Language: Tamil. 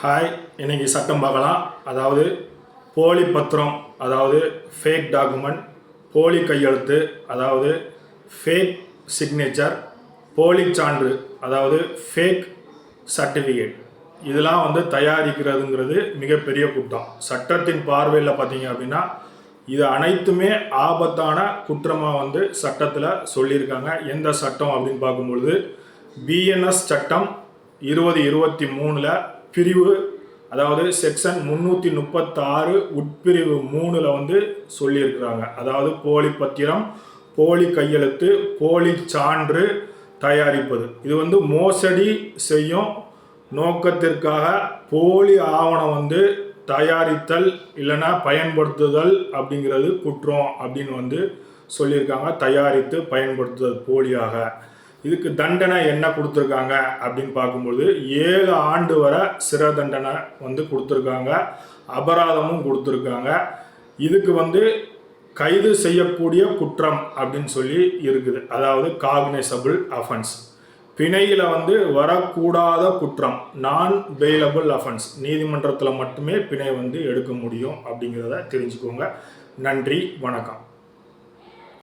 ஹாய், இன்னைக்கு சட்டம் பார்க்கலாம். அதாவது போலி பத்திரம், அதாவது ஃபேக் டாக்குமெண்ட், போலி கையெழுத்து, அதாவது ஃபேக் சிக்னேச்சர், போலி சான்று, அதாவது ஃபேக் சர்டிஃபிகேட், இதெல்லாம் தயாரிக்கிறதுங்கிறது மிகப்பெரிய குற்றம். சட்டத்தின் பார்வையில் பார்த்தீங்க அப்படின்னா இது அனைத்துமே ஆபத்தான குற்றமாக சட்டத்தில் சொல்லியிருக்காங்க. எந்த சட்டம் அப்படின்னு பார்க்கும்பொழுது பிஎன்எஸ் சட்டம் 2023 பிரிவு, அதாவது செக்ஷன் 336 உட்பிரிவு 3 சொல்லியிருக்கிறாங்க. அதாவது போலி பத்திரம், போலி கையெழுத்து, போலி சான்று தயாரிப்பது, இது மோசடி செய்யும் நோக்கத்திற்காக போலி ஆவணம் தயாரித்தல் இல்லைன்னா பயன்படுத்துதல் அப்படிங்கிறது குற்றம் அப்படின்னு சொல்லியிருக்காங்க. தயாரித்து பயன்படுத்துதல் போலியாக. இதுக்கு தண்டனை என்ன கொடுத்துருக்காங்க அப்படின்னு பார்க்கும்போது 7 ஆண்டு வரை சிறை தண்டனை கொடுத்துருக்காங்க. அபராதமும் கொடுத்துருக்காங்க. இதுக்கு கைது செய்யக்கூடிய குற்றம் அப்படின்னு சொல்லி இருக்குது. அதாவது காக்னைசபிள் அஃபென்ஸ். பிணையில் வரக்கூடாத குற்றம், நான் பெயிலபிள் அஃபென்ஸ். நீதிமன்றத்தில் மட்டுமே பிணை எடுக்க முடியும் அப்படிங்கிறத தெரிஞ்சுக்கோங்க. நன்றி, வணக்கம்.